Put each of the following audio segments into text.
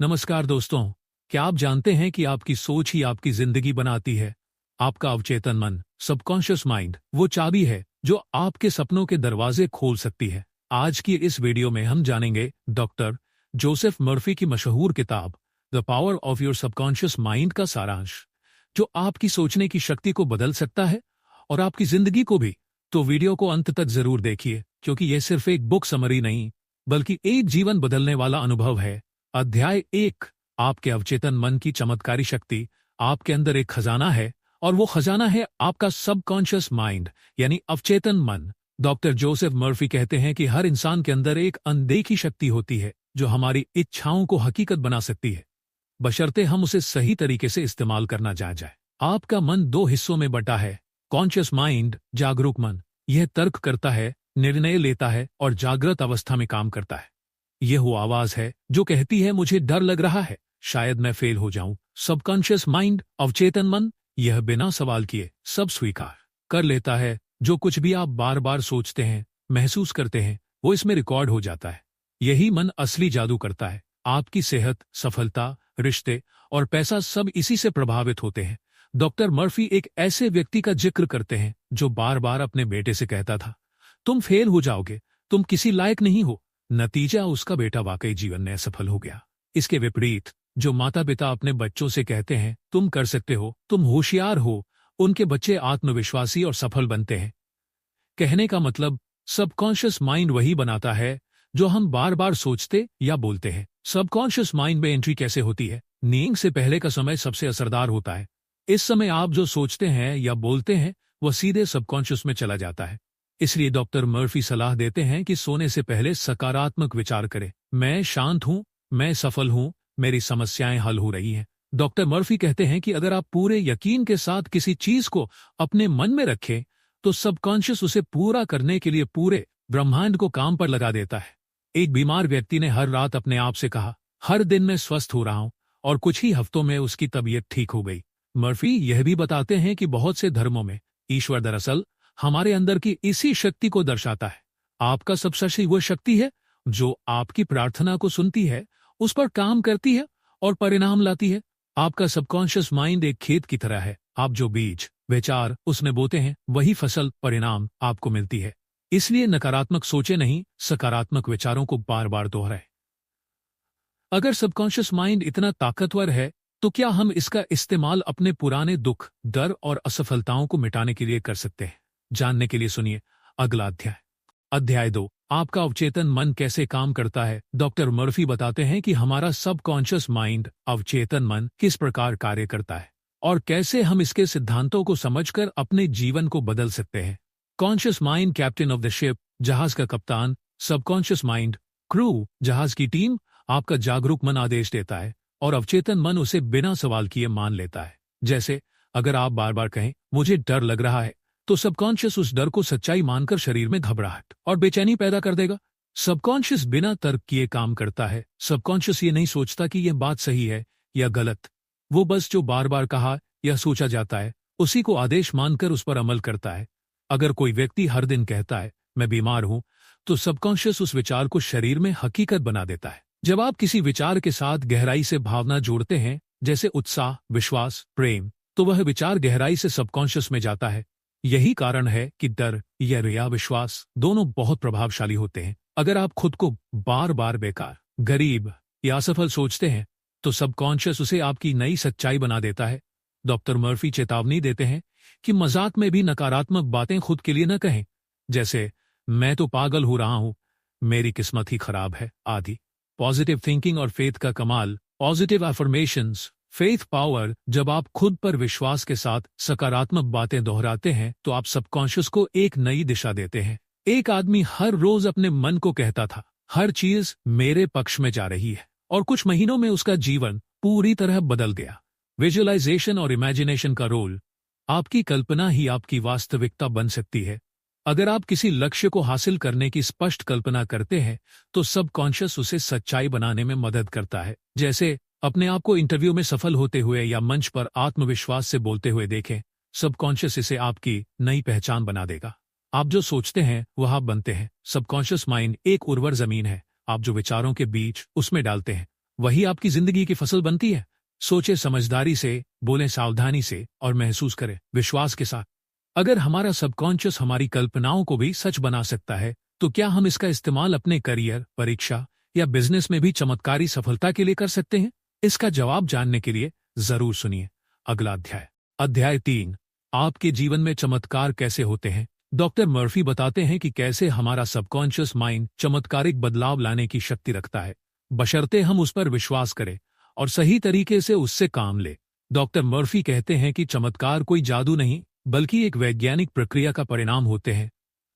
नमस्कार दोस्तों। क्या आप जानते हैं कि आपकी सोच ही आपकी जिंदगी बनाती है। आपका अवचेतन मन, सबकॉन्शियस माइंड, वो चाबी है जो आपके सपनों के दरवाजे खोल सकती है। आज की इस वीडियो में हम जानेंगे डॉक्टर जोसेफ मर्फी की मशहूर किताब the power of your subconscious mind का सारांश, जो आपकी सोचने की शक्ति को बदल सकता है और आपकी जिंदगी को भी। तो वीडियो को अंत तक जरूर देखिए, क्योंकि यह सिर्फ एक बुक समरी नहीं, बल्कि एक जीवन बदलने वाला अनुभव है। अध्याय 1, आपके अवचेतन मन की चमत्कारी शक्ति। आपके अंदर एक खजाना है, और वो खजाना है आपका सबकॉन्शियस माइंड, यानी अवचेतन मन। डॉक्टर जोसेफ मर्फी कहते हैं कि हर इंसान के अंदर एक अनदेखी शक्ति होती है जो हमारी इच्छाओं को हकीकत बना सकती है, बशर्ते हम उसे सही तरीके से इस्तेमाल करना जाए। आपका मन दो हिस्सों में बटा है। कॉन्शियस माइंड, जागरूक मन, यह तर्क करता है, निर्णय लेता है और जागृत अवस्था में काम करता है। यह वो आवाज है जो कहती है मुझे डर लग रहा है, शायद मैं फेल हो जाऊं। सबकॉन्शियस माइंड, अवचेतन मन, यह बिना सवाल किए सब स्वीकार कर लेता है। जो कुछ भी आप बार बार सोचते हैं, महसूस करते हैं, वो इसमें रिकॉर्ड हो जाता है। यही मन असली जादू करता है। आपकी सेहत, सफलता, रिश्ते और पैसा सब इसी से प्रभावित होते हैं। डॉक्टर मर्फी एक ऐसे व्यक्ति का जिक्र करते हैं जो बार बार अपने बेटे से कहता था, तुम फेल हो जाओगे, तुम किसी लायक नहीं हो। नतीजा, उसका बेटा वाकई जीवन में असफल हो गया। इसके विपरीत, जो माता पिता अपने बच्चों से कहते हैं तुम कर सकते हो, तुम होशियार हो, उनके बच्चे आत्मविश्वासी और सफल बनते हैं। कहने का मतलब, सबकॉन्शियस माइंड वही बनाता है जो हम बार बार सोचते या बोलते हैं। सबकॉन्शियस माइंड में एंट्री कैसे होती है? नींद से पहले का समय सबसे असरदार होता है। इस समय आप जो सोचते हैं या बोलते हैं वह सीधे सबकॉन्शियस में चला जाता है। इसलिए डॉक्टर मर्फी सलाह देते हैं कि सोने से पहले सकारात्मक विचार करें। मैं शांत हूं, मैं सफल हूं, मेरी समस्याएं हल हो रही हैं। डॉक्टर मर्फी कहते हैं कि अगर आप पूरे यकीन के साथ किसी चीज को अपने मन में रखें, तो सबकॉन्शियस उसे पूरा करने के लिए पूरे ब्रह्मांड को काम पर लगा देता है। एक बीमार व्यक्ति ने हर रात अपने आप से कहा, हर दिन मैं स्वस्थ हो रहा हूं, और कुछ ही हफ्तों में उसकी तबीयत ठीक हो गई। मर्फी यह भी बताते हैं कि बहुत से धर्मों में ईश्वर दरअसल हमारे अंदर की इसी शक्ति को दर्शाता है। आपका सबसे वह शक्ति है जो आपकी प्रार्थना को सुनती है, उस पर काम करती है और परिणाम लाती है। आपका सबकॉन्शियस माइंड एक खेत की तरह है। आप जो बीज, विचार उसमें बोते हैं, वही फसल परिणाम आपको मिलती है। इसलिए नकारात्मक सोचे नहीं, सकारात्मक विचारों को बार बार दोहराएं। अगर सबकॉन्शियस माइंड इतना ताकतवर है, तो क्या हम इसका इस्तेमाल अपने पुराने दुख, डर और असफलताओं को मिटाने के लिए कर सकते हैं? जानने के लिए सुनिए अगला अध्याय। अध्याय 2, आपका अवचेतन मन कैसे काम करता है। डॉक्टर मर्फी बताते हैं कि हमारा सबकॉन्शियस माइंड, अवचेतन मन, किस प्रकार कार्य करता है और कैसे हम इसके सिद्धांतों को समझकर अपने जीवन को बदल सकते हैं। Conscious mind, captain of the ship, जहाज का कप्तान। सबकॉन्शियस माइंड, क्रू, जहाज की टीम। आपका जागरूक मन आदेश देता है और अवचेतन मन उसे बिना सवाल किए मान लेता है। जैसे अगर आप बार बार कहें मुझे डर लग रहा है, तो सबकॉन्शियस उस डर को सच्चाई मानकर शरीर में घबराहट और बेचैनी पैदा कर देगा। सबकॉन्शियस बिना तर्क किए काम करता है। सबकॉन्शियस ये नहीं सोचता कि यह बात सही है या गलत। वो बस जो बार बार कहा या सोचा जाता है, उसी को आदेश मानकर उस पर अमल करता है। अगर कोई व्यक्ति हर दिन कहता है मैं बीमार हूं, तो सबकॉन्शियस उस विचार को शरीर में हकीकत बना देता है। जब आप किसी विचार के साथ गहराई से भावना जोड़ते हैं, जैसे उत्साह, विश्वास, प्रेम, तो वह विचार गहराई से सबकॉन्शियस में जाता है। यही कारण है कि डर या विश्वास दोनों बहुत प्रभावशाली होते हैं। अगर आप खुद को बार बार बेकार, गरीब या असफल सोचते हैं, तो सबकॉन्शियस उसे आपकी नई सच्चाई बना देता है। डॉक्टर मर्फी चेतावनी देते हैं कि मजाक में भी नकारात्मक बातें खुद के लिए न कहें, जैसे मैं तो पागल हो रहा हूं, मेरी किस्मत ही खराब है आदि। पॉजिटिव थिंकिंग और फेथ का कमाल। Positive affirmations, faith power. जब आप खुद पर विश्वास के साथ सकारात्मक बातें दोहराते हैं, तो आप सबकॉन्शियस को एक नई दिशा देते हैं। एक आदमी हर रोज अपने मन को कहता था, हर चीज मेरे पक्ष में जा रही है, और कुछ महीनों में उसका जीवन पूरी तरह बदल गया। विजुअलाइजेशन और इमेजिनेशन का रोल। आपकी कल्पना ही आपकी वास्तविकता बन सकती है। अगर आप किसी लक्ष्य को हासिल करने की स्पष्ट कल्पना करते हैं, तो सबकॉन्शियस उसे सच्चाई बनाने में मदद करता है। जैसे अपने आप को इंटरव्यू में सफल होते हुए या मंच पर आत्मविश्वास से बोलते हुए देखें। सबकॉन्शियस इसे आपकी नई पहचान बना देगा। आप जो सोचते हैं वह आप बनते हैं। सबकॉन्शियस माइंड एक उर्वर जमीन है। आप जो विचारों के बीच उसमें डालते हैं, वही आपकी जिंदगी की फसल बनती है। सोचे समझदारी से, बोलें सावधानी से और महसूस करें विश्वास के साथ। अगर हमारा सबकॉन्शियस हमारी कल्पनाओं को भी सच बना सकता है, तो क्या हम इसका इस्तेमाल अपने करियर, परीक्षा या बिजनेस में भी चमत्कारी सफलता के लिए कर सकते हैं? इसका जवाब जानने के लिए जरूर सुनिए अगला अध्याय। अध्याय 3, आपके जीवन में चमत्कार कैसे होते हैं। डॉक्टर मर्फी बताते हैं कि कैसे हमारा सबकॉन्शियस माइंड चमत्कारिक बदलाव लाने की शक्ति रखता है, बशर्ते हम उस पर विश्वास करें और सही तरीके से उससे काम ले। डॉक्टर मर्फी कहते हैं कि चमत्कार कोई जादू नहीं, बल्कि एक वैज्ञानिक प्रक्रिया का परिणाम होते हैं।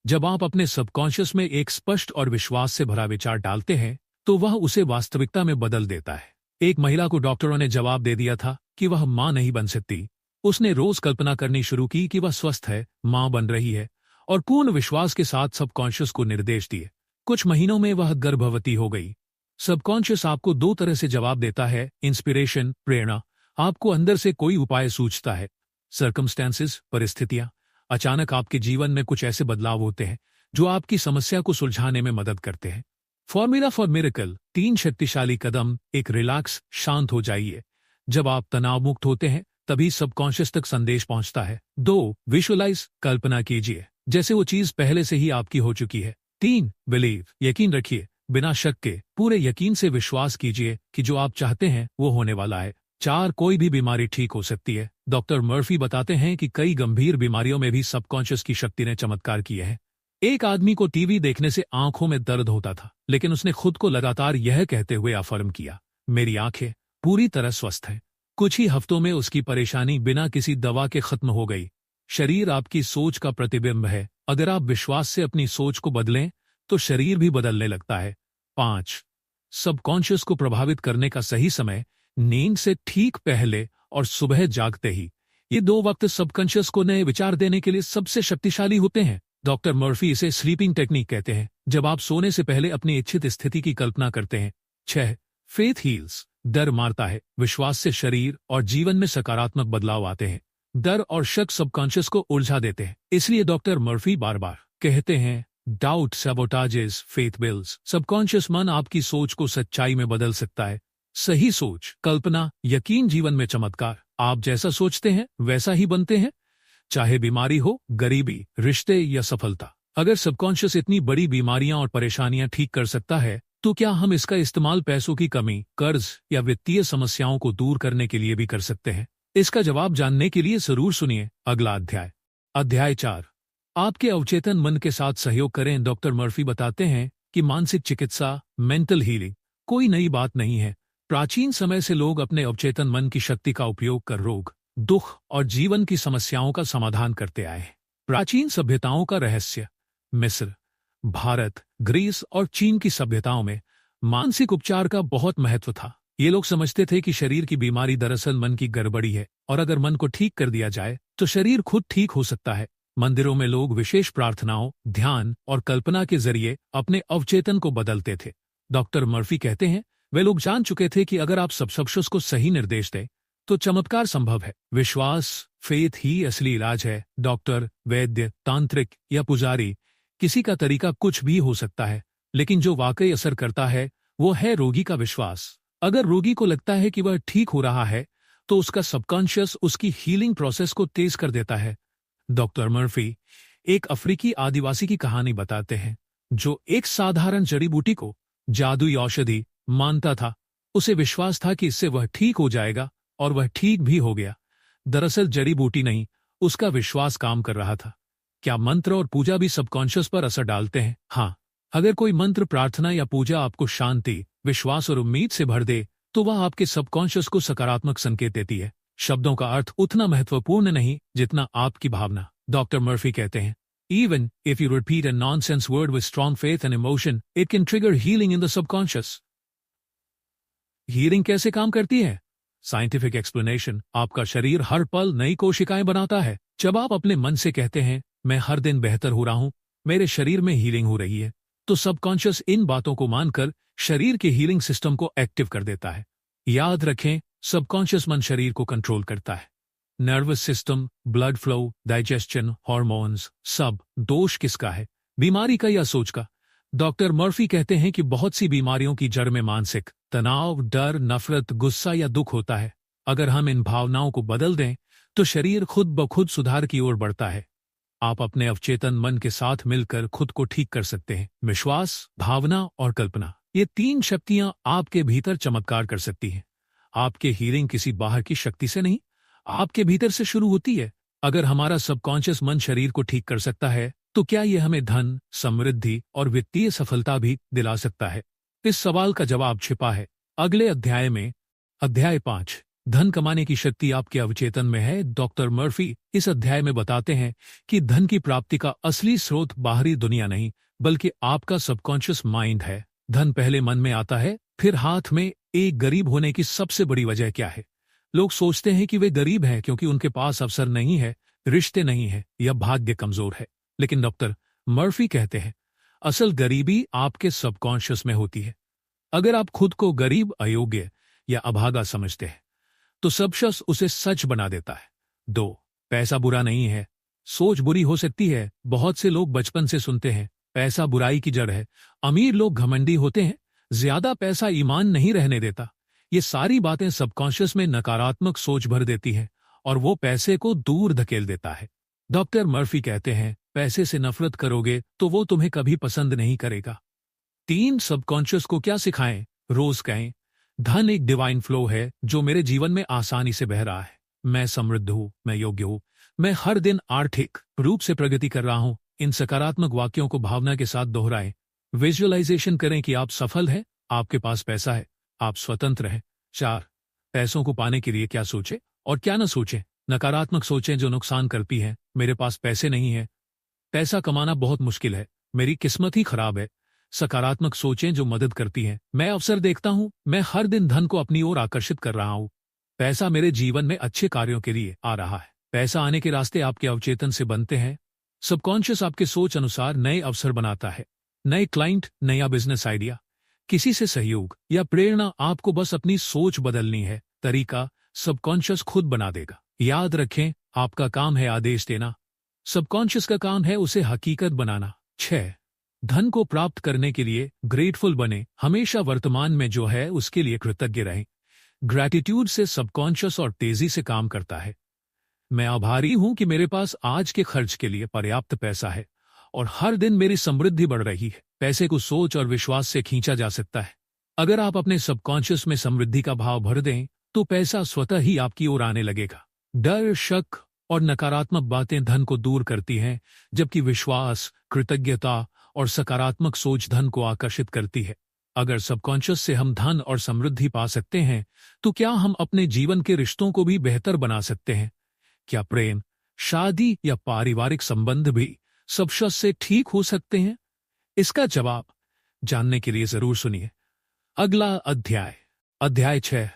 जब आप अपने सबकॉन्शियस में एक स्पष्ट और विश्वास से भरा विचार डालते हैं, तो वह उसे वास्तविकता में बदल देता है। एक महिला को डॉक्टरों ने जवाब दे दिया था कि वह मां नहीं बन सकती। उसने रोज कल्पना करनी शुरू की कि वह स्वस्थ है, मां बन रही है, और पूर्ण विश्वास के साथ सबकॉन्शियस को निर्देश दिए। कुछ महीनों में वह गर्भवती हो गई। सबकॉन्शियस आपको दो तरह से जवाब देता है, इंस्पिरेशन, प्रेरणा। आपको अंदर से कोई उपाय सूझता है। सर्कमस्टेंसेस, परिस्थितियां। अचानक आपके जीवन में कुछ ऐसे बदलाव होते हैं जो आपकी समस्या को सुलझाने में मदद करते हैं। फॉर्मूला फॉर मिरेकल, 3 शक्तिशाली कदम। एक, रिलैक्स, शांत हो जाइए। जब आप तनाव मुक्त होते हैं, तभी सबकॉन्शियस तक संदेश पहुंचता है। 2, विजुअलाइज, कल्पना कीजिए जैसे वो चीज पहले से ही आपकी हो चुकी है। 3, बिलीव, यकीन रखिए बिना शक के। पूरे यकीन से विश्वास कीजिए कि जो आप चाहते हैं वो होने वाला है। 4, कोई भी बीमारी ठीक हो सकती है। डॉक्टर मर्फी बताते हैं कि कई गंभीर बीमारियों में भी सबकॉन्शियस की शक्ति ने चमत्कार किए हैं। एक आदमी को टीवी देखने से आंखों में दर्द होता था, लेकिन उसने खुद को लगातार यह कहते हुए अफर्म किया, मेरी आंखें पूरी तरह स्वस्थ हैं। कुछ ही हफ्तों में उसकी परेशानी बिना किसी दवा के खत्म हो गई। शरीर आपकी सोच का प्रतिबिंब है। अगर आप विश्वास से अपनी सोच को बदलें, तो शरीर भी बदलने लगता है। 5, सबकॉन्शियस को प्रभावित करने का सही समय, नींद से ठीक पहले और सुबह जागते ही। ये 2 वक्त सबकॉन्शियस को नए विचार देने के लिए सबसे शक्तिशाली होते हैं। डॉक्टर मर्फी इसे स्लीपिंग टेक्निक कहते हैं, जब आप सोने से पहले अपनी इच्छित स्थिति की कल्पना करते हैं। 6, फेथ हील्स, डर मारता है। विश्वास से शरीर और जीवन में सकारात्मक बदलाव आते हैं। डर और शक सबकॉन्शियस को उलझा देते हैं। इसलिए डॉक्टर मर्फी बार बार कहते हैं, डाउट सबोटाजेस फेथ बिल्ड्स। सबकॉन्शियस मन आपकी सोच को सच्चाई में बदल सकता है। सही सोच, कल्पना, यकीन, जीवन में चमत्कार। आप जैसा सोचते हैं वैसा ही बनते हैं, चाहे बीमारी हो, गरीबी, रिश्ते या सफलता। अगर सबकॉन्शियस इतनी बड़ी बीमारियां और परेशानियां ठीक कर सकता है, तो क्या हम इसका इस्तेमाल पैसों की कमी, कर्ज या वित्तीय समस्याओं को दूर करने के लिए भी कर सकते हैं? इसका जवाब जानने के लिए जरूर सुनिए अगला अध्याय। अध्याय 4, आपके अवचेतन मन के साथ सहयोग करें। डॉक्टर मर्फी बताते हैं कि मानसिक चिकित्सा, मेंटल हीलिंग कोई नई बात नहीं है। प्राचीन समय से लोग अपने अवचेतन मन की शक्ति का उपयोग कर रोग, दुख और जीवन की समस्याओं का समाधान करते आए हैं। प्राचीन सभ्यताओं का रहस्य, मिस्र, भारत, ग्रीस और चीन की सभ्यताओं में मानसिक उपचार का बहुत महत्व था। ये लोग समझते थे कि शरीर की बीमारी दरअसल मन की गड़बड़ी है, और अगर मन को ठीक कर दिया जाए तो शरीर खुद ठीक हो सकता है। मंदिरों में लोग विशेष प्रार्थनाओं, ध्यान और कल्पना के जरिए अपने अवचेतन को बदलते थे। डॉक्टर मर्फी कहते हैं, वे लोग जान चुके थे कि अगर आप सबकॉन्शियस को सही निर्देश दें तो चमत्कार संभव है। विश्वास, फेथ ही असली इलाज है। डॉक्टर, वैद्य, तांत्रिक या पुजारी, किसी का तरीका कुछ भी हो सकता है, लेकिन जो वाकई असर करता है वो है रोगी का विश्वास। अगर रोगी को लगता है कि वह ठीक हो रहा है, तो उसका सबकॉन्शियस उसकी हीलिंग प्रोसेस को तेज कर देता है। डॉक्टर मर्फी एक अफ्रीकी आदिवासी की कहानी बताते हैं, जो एक साधारण जड़ी बूटी को जादुई औषधि मानता था। उसे विश्वास था कि इससे वह ठीक हो जाएगा, और वह ठीक भी हो गया। दरअसल जड़ी बूटी नहीं, उसका विश्वास काम कर रहा था। क्या मंत्र और पूजा भी सबकॉन्शियस पर असर डालते हैं? हाँ, अगर कोई मंत्र, प्रार्थना या पूजा आपको शांति, विश्वास और उम्मीद से भर दे, तो वह आपके सबकॉन्शियस को सकारात्मक संकेत देती है। शब्दों का अर्थ उतना महत्वपूर्ण नहीं जितना आपकी भावना। डॉक्टर मर्फी कहते हैं, Even if you repeat a nonsense word with strong faith and emotion, it can trigger healing in the subconscious. Healing कैसे काम करती है? साइंटिफिक एक्सप्लेनेशन, आपका शरीर हर पल नई कोशिकाएं बनाता है। जब आप अपने मन से कहते हैं, मैं हर दिन बेहतर हो रहा हूं, मेरे शरीर में हीलिंग हो रही है, तो सबकॉन्शियस इन बातों को मानकर शरीर के हीलिंग सिस्टम को एक्टिव कर देता है। याद रखें, सबकॉन्शियस मन शरीर को कंट्रोल करता है। Nervous system, blood flow, digestion, hormones, सब। दोष किसका है, बीमारी का या सोच का? डॉक्टर मर्फी कहते हैं कि बहुत सी बीमारियों की जड़ में मानसिक तनाव, डर, नफरत, गुस्सा या दुख होता है। अगर हम इन भावनाओं को बदल दें तो शरीर खुद ब खुद सुधार की ओर बढ़ता है। आप अपने अवचेतन मन के साथ मिलकर खुद को ठीक कर सकते हैं। विश्वास, भावना और कल्पना, ये तीन शक्तियां आपके भीतर चमत्कार कर सकती हैं। आपके हीलिंग किसी बाहर की शक्ति से नहीं, आपके भीतर से शुरू होती है। अगर हमारा सबकॉन्शियस मन शरीर को ठीक कर सकता है तो क्या यह हमें धन, समृद्धि और वित्तीय सफलता भी दिला सकता है? इस सवाल का जवाब छिपा है अगले अध्याय में। अध्याय 5, धन कमाने की शक्ति आपके अवचेतन में है। डॉक्टर मर्फी इस अध्याय में बताते हैं कि धन की प्राप्ति का असली स्रोत बाहरी दुनिया नहीं बल्कि आपका सबकॉन्शियस माइंड है। धन पहले मन में आता है, फिर हाथ में। एक गरीब होने की सबसे बड़ी वजह क्या है? लोग सोचते हैं कि वे गरीब हैं क्योंकि उनके पास अवसर नहीं है, रिश्ते नहीं है या भाग्य कमजोर है। लेकिन डॉक्टर मर्फी कहते हैं असल गरीबी आपके सबकॉन्शियस में होती है। अगर आप खुद को गरीब, अयोग्य या अभागा समझते हैं तो सबशस उसे सच बना देता है। 2, पैसा बुरा नहीं है। सोच बुरी हो सकती है। बहुत से लोग बचपन से सुनते हैं पैसा बुराई की जड़ है। अमीर लोग घमंडी होते हैं, ज्यादा पैसा ईमान नहीं रहने देता। ये सारी बातें सबकॉन्शियस में नकारात्मक सोच भर देती हैं और वो पैसे को दूर धकेल देता है। डॉक्टर मर्फी कहते हैं पैसे से नफरत करोगे तो वो तुम्हें कभी पसंद नहीं करेगा। 3, सबकॉन्शियस को क्या सिखाएं? रोज कहें धन एक डिवाइन फ्लो है जो मेरे जीवन में आसानी से बह रहा है। मैं समृद्ध हूं, मैं योग्य हूं, मैं हर दिन आर्थिक रूप से प्रगति कर रहा हूं। इन सकारात्मक वाक्यों को भावना के साथ दोहराएं। विजुअलाइजेशन करें कि आप सफल हैं, आपके पास पैसा है, आप स्वतंत्र हैं। 4, पैसों को पाने के लिए क्या सोचें और क्या न सोचें? नकारात्मक सोचें जो नुकसान करती हैं। मेरे पास पैसे नहीं है, पैसा कमाना बहुत मुश्किल है, मेरी किस्मत ही खराब है। सकारात्मक सोचें जो मदद करती हैं। मैं अवसर देखता हूं, मैं हर दिन धन को अपनी ओर आकर्षित कर रहा हूं। पैसा मेरे जीवन में अच्छे कार्यों के लिए आ रहा है। पैसा आने के रास्ते आपके अवचेतन से बनते हैं। सबकॉन्शियस आपके सोच अनुसार नए अवसर बनाता है। नए क्लाइंट, नया बिजनेस आइडिया, किसी से सहयोग या प्रेरणा। आपको बस अपनी सोच बदलनी है। तरीका सबकॉन्शियस खुद बना देगा। याद रखें, आपका काम है आदेश देना, सबकॉन्शियस का काम है उसे हकीकत बनाना। 6, धन को प्राप्त करने के लिए ग्रेटफुल बने। हमेशा वर्तमान में जो है उसके लिए कृतज्ञ रहें। ग्रैटिट्यूड से सबकॉन्शियस और तेजी से काम करता है। मैं आभारी हूं कि मेरे पास आज के खर्च के लिए पर्याप्त पैसा है और हर दिन मेरी समृद्धि बढ़ रही है। पैसे को सोच और विश्वास से खींचा जा सकता है। अगर आप अपने सबकॉन्शियस में समृद्धि का भाव भर दें तो पैसा स्वतः ही आपकी ओर आने लगेगा। डर, शक और नकारात्मक बातें धन को दूर करती हैं, जबकि विश्वास, कृतज्ञता और सकारात्मक सोच धन को आकर्षित करती है। अगर सबकॉन्शियस से हम धन और समृद्धि पा सकते हैं तो क्या हम अपने जीवन के रिश्तों को भी बेहतर बना सकते हैं? क्या प्रेम, शादी या पारिवारिक संबंध भी सबशस से ठीक हो सकते हैं? इसका जवाब जानने के लिए जरूर सुनिए अगला अध्याय। अध्याय 6,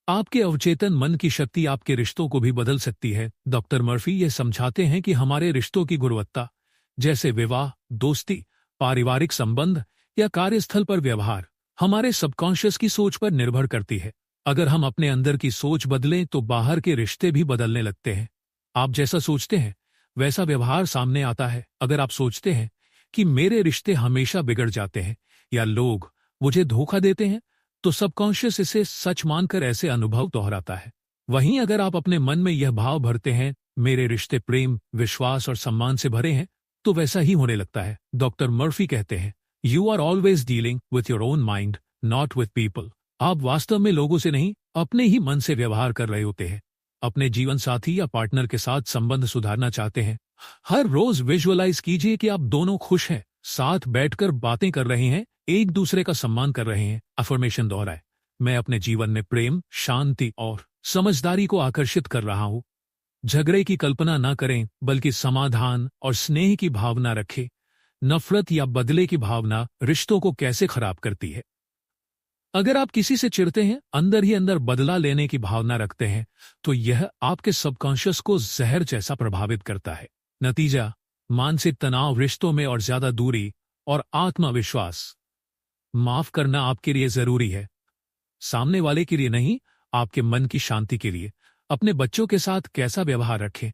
आपके अवचेतन मन की शक्ति आपके रिश्तों को भी बदल सकती है। डॉक्टर मर्फी ये समझाते हैं कि हमारे रिश्तों की गुणवत्ता, जैसे विवाह, दोस्ती, पारिवारिक संबंध या कार्यस्थल पर व्यवहार, हमारे सबकॉन्शियस की सोच पर निर्भर करती है। अगर हम अपने अंदर की सोच बदलें तो बाहर के रिश्ते भी बदलने लगते हैं। आप जैसा सोचते हैं वैसा व्यवहार सामने आता है। अगर आप सोचते हैं कि मेरे रिश्ते हमेशा बिगड़ जाते हैं या लोग मुझे धोखा देते हैं तो सबकॉन्शियस इसे सच मानकर ऐसे अनुभव दोहराता है। वहीं अगर आप अपने मन में यह भाव भरते हैं मेरे रिश्ते प्रेम, विश्वास और सम्मान से भरे हैं तो वैसा ही होने लगता है। डॉक्टर मर्फी कहते हैं you are always dealing with your own mind, not with people. आप वास्तव में लोगों से नहीं, अपने ही मन से व्यवहार कर रहे होते हैं। अपने जीवन साथी या पार्टनर के साथ संबंध सुधारना चाहते हैं, हर रोज विजुअलाइज कीजिए कि आप दोनों खुश हैं, साथ बैठकर बातें कर रहे हैं, एक दूसरे का सम्मान कर रहे हैं। अफर्मेशन दोहराए, मैं अपने जीवन में प्रेम, शांति और समझदारी को आकर्षित कर रहा हूं। झगड़े की कल्पना न करें बल्कि समाधान और स्नेह की भावना रखें। नफरत या बदले की भावना रिश्तों को कैसे खराब करती है। अगर आप किसी से चिढ़ते हैं, अंदर ही अंदर बदला लेने की भावना रखते हैं तो यह आपके सबकॉन्शियस को जहर जैसा प्रभावित करता है। नतीजा, मानसिक तनाव, रिश्तों में और ज्यादा दूरी और आत्मविश्वास। माफ करना आपके लिए जरूरी है, सामने वाले के लिए नहीं, आपके मन की शांति के लिए। अपने बच्चों के साथ कैसा व्यवहार रखें?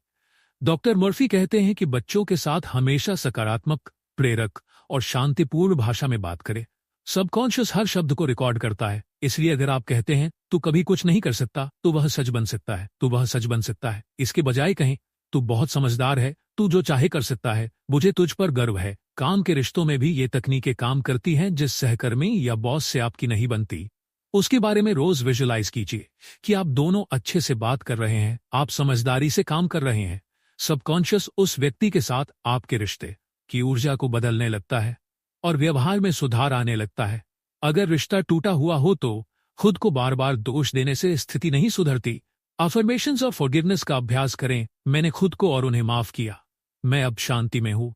डॉक्टर मर्फी कहते हैं कि बच्चों के साथ हमेशा सकारात्मक, प्रेरक और शांतिपूर्ण भाषा में बात करें। सबकॉन्शियस हर शब्द को रिकॉर्ड करता है, इसलिए अगर आप कहते हैं तू कभी कुछ नहीं कर सकता तो वह सच बन सकता है, तो वह सच बन सकता है। इसके बजाय कहें तू बहुत समझदार है, तू जो चाहे कर सकता है, मुझे तुझ पर गर्व है। काम के रिश्तों में भी ये तकनीकें काम करती हैं। जिस सहकर्मी या बॉस से आपकी नहीं बनती, उसके बारे में रोज विजुअलाइज कीजिए कि आप दोनों अच्छे से बात कर रहे हैं, आप समझदारी से काम कर रहे हैं। सबकॉन्शियस उस व्यक्ति के साथ आपके रिश्ते की ऊर्जा को बदलने लगता है और व्यवहार में सुधार आने लगता है। अगर रिश्ता टूटा हुआ हो तो खुद को बार बार दोष देने से स्थिति नहीं सुधरती। अफर्मेशंस और फॉरगिवनेस का अभ्यास करें। मैंने खुद को और उन्हें माफ किया, मैं अब शांति में हूं।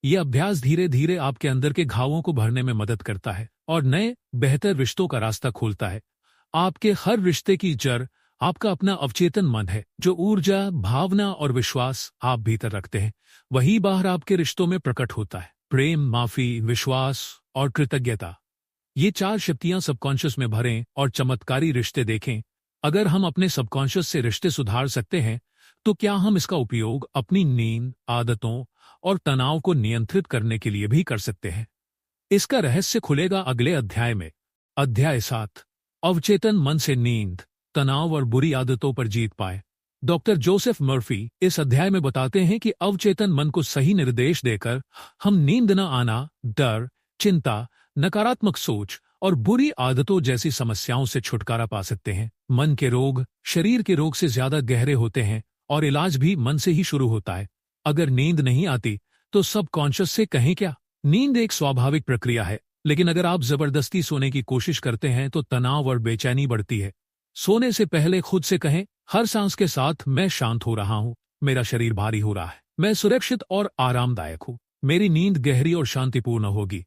यह अभ्यास धीरे धीरे आपके अंदर के घावों को भरने में मदद करता है और नए बेहतर रिश्तों का रास्ता खोलता है। आपके हर रिश्ते की जड़ आपका अपना अवचेतन मन है। जो ऊर्जा, भावना और विश्वास आप भीतर रखते हैं, वही बाहर आपके रिश्तों में प्रकट होता है। प्रेम, माफी, विश्वास और कृतज्ञता, ये 4 शक्तियां सबकॉन्शियस में भरें और चमत्कारी रिश्ते देखें। अगर हम अपने सबकॉन्शियस से रिश्ते सुधार सकते हैं, तो क्या हम इसका उपयोग अपनी नींद, आदतों और तनाव को नियंत्रित करने के लिए भी कर सकते हैं? इसका रहस्य खुलेगा अगले अध्याय में। अध्याय 7, अवचेतन मन से नींद, तनाव और बुरी आदतों पर जीत पाए। डॉक्टर जोसेफ मर्फी इस अध्याय में बताते हैं कि अवचेतन मन को सही निर्देश देकर हम नींद न आना, डर, चिंता, नकारात्मक सोच और बुरी आदतों जैसी समस्याओं से छुटकारा पा सकते हैं। मन के रोग शरीर के रोग से ज्यादा गहरे होते हैं और इलाज भी मन से ही शुरू होता है। अगर नींद नहीं आती तो सबकॉन्शियस से कहें क्या? नींद एक स्वाभाविक प्रक्रिया है, लेकिन अगर आप जबरदस्ती सोने की कोशिश करते हैं तो तनाव और बेचैनी बढ़ती है। सोने से पहले खुद से कहें, हर सांस के साथ मैं शांत हो रहा हूं, मेरा शरीर भारी हो रहा है, मैं सुरक्षित और आरामदायक हूं, मेरी नींद गहरी और शांतिपूर्ण होगी।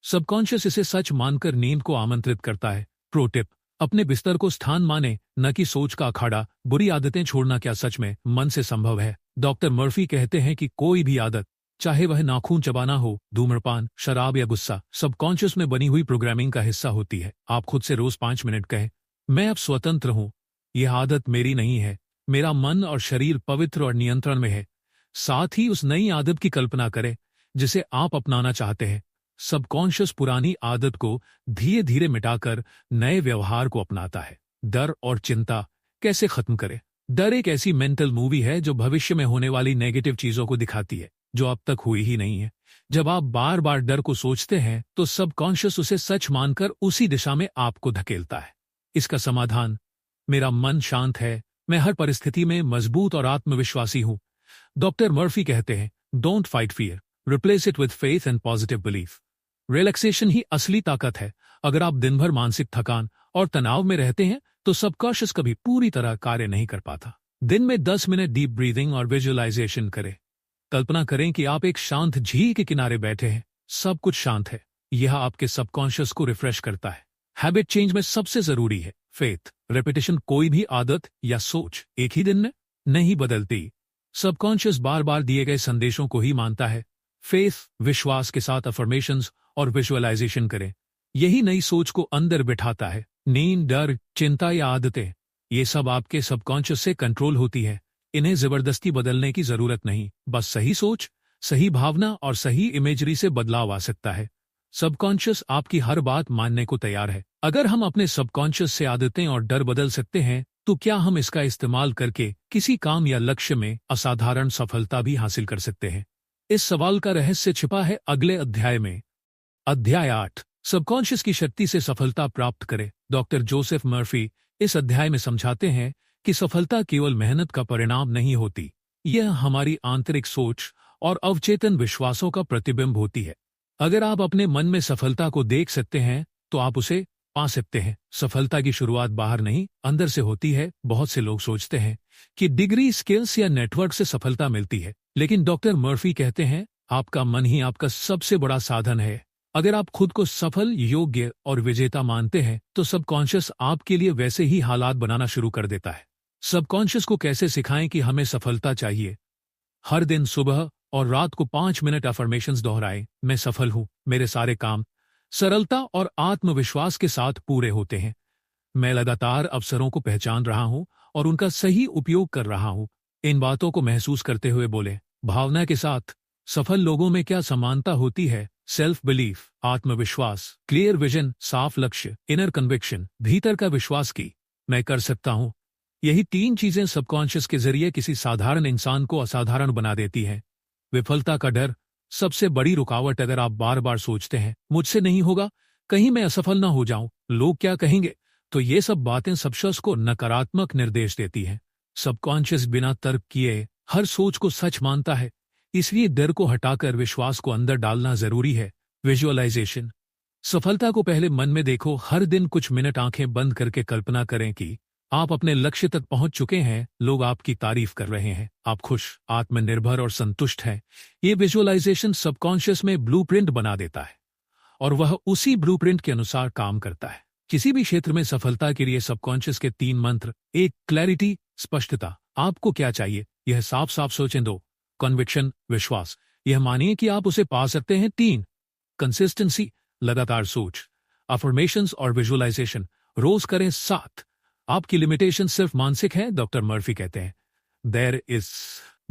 सबकॉन्शियस इसे सच मानकर नींद को आमंत्रित करता है। प्रो टिप, अपने बिस्तर को स्थान माने, न कि सोच का अखाड़ा। बुरी आदतें छोड़ना क्या सच में मन से संभव है? डॉक्टर मर्फी कहते हैं कि कोई भी आदत, चाहे वह नाखून चबाना हो, धूम्रपान, शराब या गुस्सा, सबकॉन्शियस में बनी हुई प्रोग्रामिंग का हिस्सा होती है। आप खुद से रोज 5 मिनट कहें, मैं अब स्वतंत्र हूं, यह आदत मेरी नहीं है, मेरा मन और शरीर पवित्र और नियंत्रण में है। साथ ही उस नई आदत की कल्पना करें जिसे आप अपनाना चाहते हैं। सबकॉन्शियस पुरानी आदत को धीरे धीरे मिटाकर नए व्यवहार को अपनाता है। डर और चिंता कैसे खत्म करें? डर एक ऐसी मेंटल मूवी है जो भविष्य में होने वाली नेगेटिव चीजों को दिखाती है जो अब तक हुई ही नहीं है। जब आप बार बार डर को सोचते हैं तो सबकॉन्शियस उसे सच मानकर उसी दिशा में आपको धकेलता है। इसका समाधान, मेरा मन शांत है, मैं हर परिस्थिति में मजबूत और आत्मविश्वासी हूं। डॉक्टर मर्फी कहते हैं, don't fight fear, replace it with faith and positive belief. Relaxation ही असली ताकत है। अगर आप दिन भर मानसिक थकान और तनाव में रहते हैं तो सबकॉन्शियस कभी पूरी तरह कार्य नहीं कर पाता। दिन में 10 मिनट डीप ब्रीदिंग और विजुअलाइजेशन करें। कल्पना करें कि आप एक शांत झील के किनारे बैठे हैं, सब कुछ शांत है। यह आपके सबकॉन्शियस को रिफ्रेश करता है। हैबिट चेंज में सबसे जरूरी है फेथ। रेपिटेशन। कोई भी आदत या सोच एक ही दिन में नहीं बदलती। सबकॉन्शियस बार बार दिए गए संदेशों को ही मानता है। फेथ, विश्वास के साथ अफर्मेशंस और विजुअलाइजेशन करें। यही नई सोच को अंदर बिठाता है। नींद, डर, चिंता या आदतें, ये सब आपके सबकॉन्शियस से कंट्रोल होती है। इन्हें जबरदस्ती बदलने की जरूरत नहीं, बस सही सोच, सही भावना और सही इमेजरी से बदलाव आ सकता है। सबकॉन्शियस आपकी हर बात मानने को तैयार है। अगर हम अपने सबकॉन्शियस से आदतें और डर बदल सकते हैं तो क्या हम इसका इस्तेमाल करके किसी काम या लक्ष्य में असाधारण सफलता भी हासिल कर सकते हैं? इस सवाल का रहस्य छिपा है अगले अध्याय में। अध्याय 8, सबकॉन्शियस की शक्ति से सफलता प्राप्त करें। डॉक्टर जोसेफ मर्फी इस अध्याय में समझाते हैं कि सफलता केवल मेहनत का परिणाम नहीं होती, यह हमारी आंतरिक सोच और अवचेतन विश्वासों का प्रतिबिंब होती है। अगर आप अपने मन में सफलता को देख सकते हैं तो आप उसे पा सकते हैं। सफलता की शुरुआत बाहर नहीं, अंदर से होती है। बहुत से लोग सोचते हैं कि डिग्री, स्किल्स या नेटवर्क से सफलता मिलती है, लेकिन डॉक्टर मर्फी कहते हैं आपका मन ही आपका सबसे बड़ा साधन है। अगर आप खुद को सफल, योग्य और विजेता मानते हैं तो सबकॉन्शियस आपके लिए वैसे ही हालात बनाना शुरू कर देता है। सबकॉन्शियस को कैसे सिखाएं कि हमें सफलता चाहिए? हर दिन सुबह और रात को 5 मिनट अफर्मेशंस दोहराएं। मैं सफल हूं, मेरे सारे काम सरलता और आत्मविश्वास के साथ पूरे होते हैं। मैं लगातार अवसरों को पहचान रहा हूं और उनका सही उपयोग कर रहा हूं। इन बातों को महसूस करते हुए बोले, भावना के साथ, सफल लोगों में क्या समानता होती है? सेल्फ बिलीफ, आत्मविश्वास, क्लियर विजन, साफ लक्ष्य, इनर कन्विक्शन, भीतर का विश्वास की मैं कर सकता हूं। यही 3 चीजें सबकॉन्शियस के जरिए किसी साधारण इंसान को असाधारण बना देती हैं। विफलता का डर सबसे बड़ी रुकावट। अगर आप बार बार सोचते हैं मुझसे नहीं होगा, कहीं मैं असफल ना हो जाऊं, लोग क्या कहेंगे, तो ये सब बातें सबशख्स को नकारात्मक निर्देश देती हैं। सबकॉन्शियस बिना तर्क किए हर सोच को सच मानता है, इसलिए डर को हटाकर विश्वास को अंदर डालना जरूरी है। विजुअलाइजेशन। सफलता को पहले मन में देखो। हर दिन कुछ मिनट आंखें बंद करके कल्पना करें कि आप अपने लक्ष्य तक पहुंच चुके हैं, लोग आपकी तारीफ कर रहे हैं, आप खुश, आत्मनिर्भर और संतुष्ट हैं। ये विजुअलाइजेशन सबकॉन्शियस में ब्लूप्रिंट बना देता है और वह उसी ब्लूप्रिंट के अनुसार काम करता है। किसी भी क्षेत्र में सफलता के लिए सबकॉन्शियस के 3 मंत्र। 1, क्लैरिटी, स्पष्टता। आपको क्या चाहिए यह साफ साफ सोचें। 2, कन्विक्शन, विश्वास, यह मानिए कि आप उसे पा सकते हैं। 3, कंसिस्टेंसी, लगातार सोच। अफर्मेशंस और विजुअलाइजेशन रोज करें। 7, आपकी लिमिटेशन सिर्फ मानसिक है। डॉक्टर मर्फी कहते हैं there is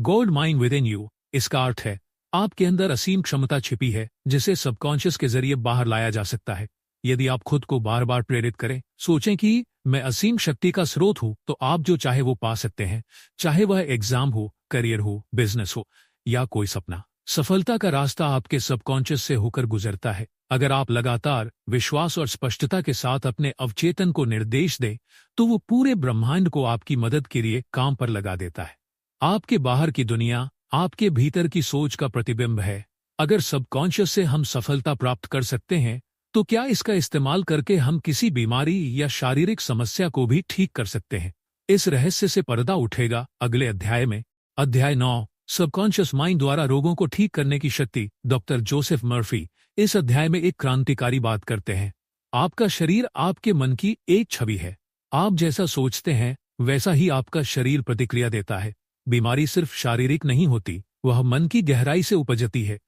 gold mine within you. इसका अर्थ है आपके अंदर असीम क्षमता छिपी है जिसे सबकॉन्शियस के जरिए बाहर लाया जा सकता है। यदि आप खुद को बार बार प्रेरित करें, सोचें कि मैं असीम शक्ति का स्रोत हूं, तो आप जो चाहे वो पा सकते हैं, चाहे वह एग्जाम हो, करियर हो, बिजनेस हो या कोई सपना। सफलता का रास्ता आपके सबकॉन्शियस से होकर गुजरता है। अगर आप लगातार विश्वास और स्पष्टता के साथ अपने अवचेतन को निर्देश दें, तो वो पूरे ब्रह्मांड को आपकी मदद के लिए काम पर लगा देता है। आपके बाहर की दुनिया आपके भीतर की सोच का प्रतिबिंब है। अगर सबकॉन्शियस से हम सफलता प्राप्त कर सकते हैं, तो क्या इसका इस्तेमाल करके हम किसी बीमारी या शारीरिक समस्या को भी ठीक कर सकते हैं। इस रहस्य से पर्दा उठेगा अगले अध्याय में। अध्याय 9, सबकॉन्शियस माइंड द्वारा रोगों को ठीक करने की शक्ति। डॉक्टर जोसेफ मर्फी इस अध्याय में एक क्रांतिकारी बात करते हैं। आपका शरीर आपके मन की एक छवि है। आप जैसा सोचते हैं वैसा ही आपका शरीर प्रतिक्रिया देता है। बीमारी सिर्फ शारीरिक नहीं होती, वह मन की गहराई से उपजती है।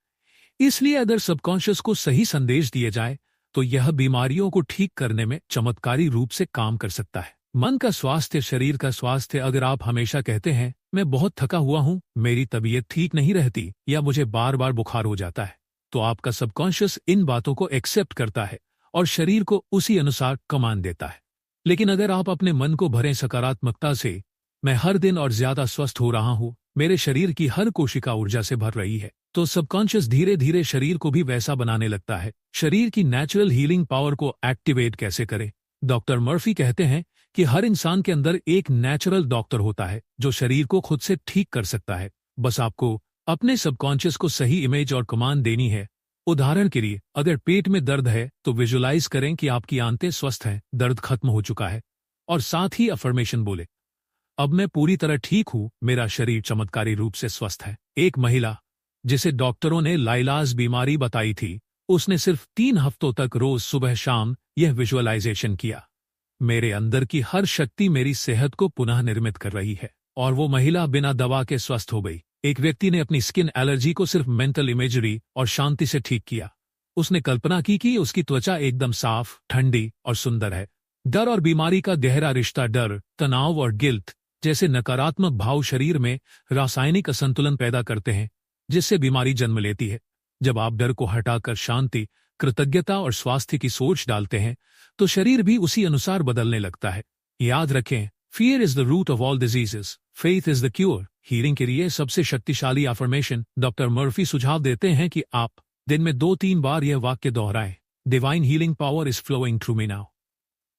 इसलिए अगर सबकॉन्शियस को सही संदेश दिए जाए, तो यह बीमारियों को ठीक करने में चमत्कारी रूप से काम कर सकता है। मन का स्वास्थ्य, शरीर का स्वास्थ्य। अगर आप हमेशा कहते हैं मैं बहुत थका हुआ हूं, मेरी तबीयत ठीक नहीं रहती या मुझे बार बार बुखार हो जाता है, तो आपका सबकॉन्शियस इन बातों को एक्सेप्ट करता है और शरीर को उसी अनुसार कमांड देता है। लेकिन अगर आप अपने मन को भरें सकारात्मकता से, मैं हर दिन और ज्यादा स्वस्थ हो रहा हूं, मेरे शरीर की हर कोशिका ऊर्जा से भर रही है, तो सबकॉन्शियस धीरे धीरे शरीर को भी वैसा बनाने लगता है। शरीर की नेचुरल हीलिंग पावर को एक्टिवेट कैसे करें? डॉक्टर मर्फी कहते हैं कि हर इंसान के अंदर एक नेचुरल डॉक्टर होता है जो शरीर को खुद से ठीक कर सकता है। बस आपको अपने सबकॉन्शियस को सही इमेज और कमांड देनी है। उदाहरण के लिए, अगर पेट में दर्द है तो विजुलाइज करें कि आपकी आंतें स्वस्थ हैं, दर्द खत्म हो चुका है, और साथ ही अफर्मेशन बोले, अब मैं पूरी तरह ठीक हूं, मेरा शरीर चमत्कारी रूप से स्वस्थ है। एक महिला जिसे डॉक्टरों ने लाइलाज बीमारी बताई थी, उसने सिर्फ 3 हफ्तों तक रोज सुबह शाम यह विजुअलाइजेशन किया, मेरे अंदर की हर शक्ति मेरी सेहत को पुनः निर्मित कर रही है, और वो महिला बिना दवा के स्वस्थ हो गई। एक व्यक्ति ने अपनी स्किन एलर्जी को सिर्फ मेंटल इमेजरी और शांति से ठीक किया। उसने कल्पना की कि उसकी त्वचा एकदम साफ, ठंडी और सुंदर है। डर और बीमारी का गहरा रिश्ता। डर, तनाव और गिल्ट जैसे नकारात्मक भाव शरीर में रासायनिक असंतुलन पैदा करते हैं, जिससे बीमारी जन्म लेती है। जब आप डर को हटाकर शांति, कृतज्ञता और स्वास्थ्य की सोच डालते हैं, तो शरीर भी उसी अनुसार बदलने लगता है। याद रखें, fear is the root of all diseases, faith is the cure. Healing के लिए सबसे शक्तिशाली अफर्मेशन डॉक्टर मर्फी सुझाव देते हैं कि आप दिन में 2-3 बार यह वाक्य दोहराएं, divine healing power is flowing through me now.